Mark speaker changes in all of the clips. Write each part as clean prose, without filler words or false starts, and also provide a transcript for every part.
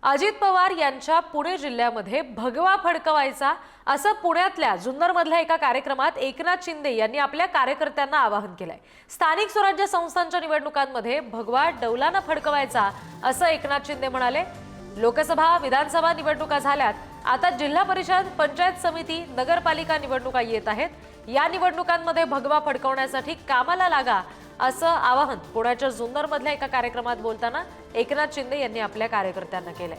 Speaker 1: अजित पवार यांच्या पुणे जिल्ह्यामध्ये भगवा फडकवायचा असं पुण्यातल्या जुन्नरमधल्या एका कार्यक्रमात एकनाथ शिंदे यांनी आपल्या कार्यकर्त्यांना आवाहन केलंय। स्थानिक स्वराज्य संस्थांच्या निवडणुकांमध्ये भगवा डौलानं फडकवायचा असं एकनाथ शिंदे म्हणाले। लोकसभा विधानसभा निवडणुका झाल्यात, आता जिल्हा परिषद, पंचायत समिती, नगरपालिका निवडणुका येत आहेत। या निवडणुकांमध्ये भगवा फडकवण्यासाठी कामाला लागा असं आवाहन पुण्याच्या जुन्नरमधल्या एका कार्यक्रमात बोलताना एकनाथ शिंदे यांनी आपल्या कार्यकर्त्यांना केलंय।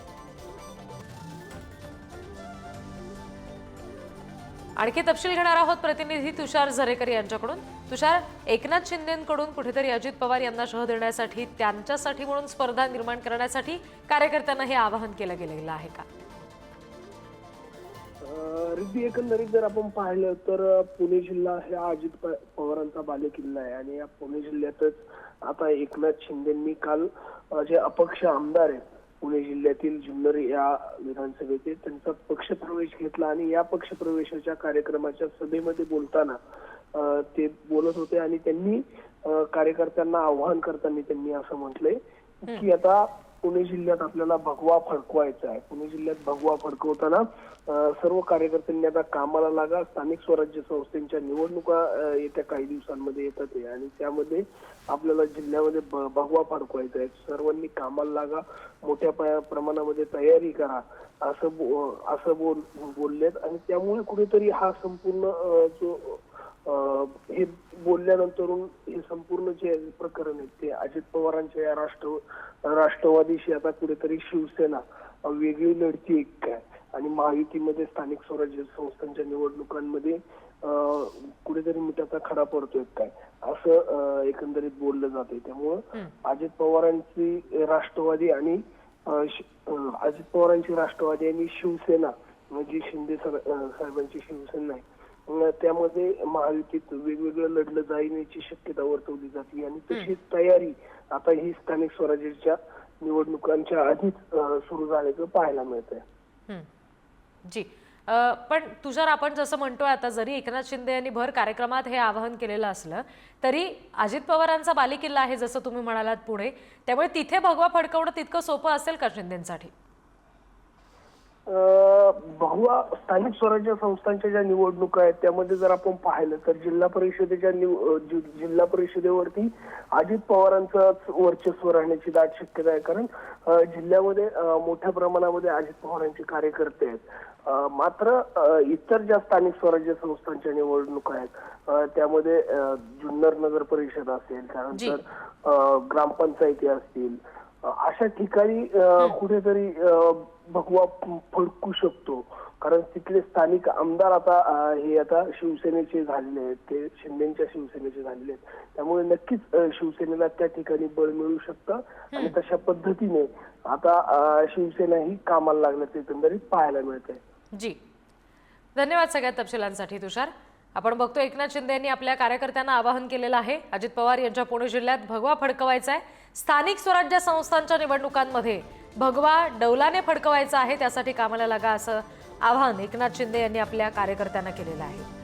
Speaker 1: आणखी तपशील घेणार आहोत प्रतिनिधी तुषार झरेकर यांच्याकडून। तुषार, एकनाथ शिंदेंकडून कुठेतरी अजित पवार यांना शह देण्यासाठी, त्यांच्यासाठी म्हणून स्पर्धा निर्माण करण्यासाठी कार्यकर्त्यांना हे आवाहन केलं गेलेलं आहे का?
Speaker 2: रिद्धी, एकंदरीत जर आपण पाहिलं तर पुणे जिल्हा हा अजित पवारांचा बालेकिल्ला आहे आणि या पुणे जिल्ह्यातच आता एकनाथ शिंदेंनी काल जे अपक्ष आमदार आहेत पुणे जिल्ह्यातील जुन्नर या विधानसभेचे, त्यांचा पक्षप्रवेश घेतला आणि या पक्षप्रवेशाच्या कार्यक्रमाच्या सभेमध्ये बोलताना ते बोलत होते आणि त्यांनी कार्यकर्त्यांना आवाहन करताना त्यांनी असं म्हटलंय की आता पुणे जिल्ह्यात आपल्याला भगवा फडकवायचा आहे। पुणे जिल्ह्यात भगवा फडकवताना सर्व कार्यकर्त्यांनी आता कामाला लागा। स्थानिक स्वराज्य संस्थांच्या निवडणुका येत्या काही दिवसांमध्ये येतात आणि त्यामध्ये आपल्याला जिल्ह्यामध्ये भगवा फडकवायचा आहे। सर्वांनी कामाला लागा, मोठ्या प्रमाणामध्ये तयारी करा असं बोललेत आणि त्यामुळे कुठेतरी हा संपूर्ण जो हे बोलल्यानंतर हे संपूर्ण जे प्रकरण आहे ते अजित पवारांच्या या राष्ट्रवादीशी आता कुठेतरी शिवसेना वेगळी लढती काय आणि महायुतीमध्ये स्थानिक स्वराज्य संस्थांच्या निवडणुकांमध्ये कुठेतरी मिठाचा खडा पडतोय काय असं एकंदरीत बोललं जाते। त्यामुळं अजित पवारांची राष्ट्रवादी आणि शिवसेना म्हणजे शिंदे साहेबांची शिवसेना आहे, त्यामध्ये महायुतीत वेगवेगळं लढलं जाईल याची शक्यता वर्तवली जाते आणि तशी तयारी आता ही स्थानिक स्वराज्याच्या निवडणुकांच्या आधीच सुरू झाल्याचं पाहायला मिळतंय।
Speaker 1: जी, पण तुषार, आपण जसं म्हणतोय आता जरी एकनाथ शिंदे यांनी भर कार्यक्रमात हे आवाहन केलेलं असलं तरी अजित पवारांचा बालेकिल्ला आहे जसं तुम्ही म्हणालात पुणे, त्यामुळे तिथे भगवा फडकवणं तितकं सोपं असेल का शिंदेंसाठी?
Speaker 2: भगवा स्थानिक स्वराज्य संस्थांच्या ज्या निवडणुका आहेत त्यामध्ये जर आपण पाहिलं तर जिल्हा परिषदेवरती अजित पवारांचं वर्चस्व राहण्याची दाट शक्यता आहे, कारण जिल्ह्यामध्ये मोठ्या प्रमाणामध्ये अजित पवारांचे कार्यकर्ते आहेत। मात्र इतर ज्या स्थानिक स्वराज्य संस्थांच्या निवडणुका आहेत त्यामध्ये जुन्नर नगर परिषद असेल, त्यानंतर ग्रामपंचायती असतील, अशा ठिकाणी कुठेतरी भगवा फडकू शकतो, कारण तिथले स्थानिक आमदार आता शिवसेनेचे झालेले आहेत, ते शिंदेच्या शिवसेनेचे झालेले आहेत। त्यामुळे नक्कीच शिवसेनेला त्या ठिकाणी बळ मिळू शकतं आणि तशा पद्धतीने आता शिवसेना ही कामाला लागल्याचं एकंदरीत पाहायला मिळतंय।
Speaker 1: जी, धन्यवाद सगळ्या तपशिलांसाठी तुषार। आपण बघतो एकनाथ शिंदे यांनी आपल्या कार्यकर्त्यांना आवाहन केलेलं आहे, अजित पवार यांच्या पुणे जिल्ह्यात भगवा फडकवायचा आहे। स्थानिक स्वराज्य संस्थांच्या निवडणुकांमध्ये भगवा डौलाने फडकवायचा आहे, त्यासाठी कामाला लागा असं आवाहन एकनाथ शिंदे यांनी आपल्या कार्यकर्त्यांना केलेलं आहे।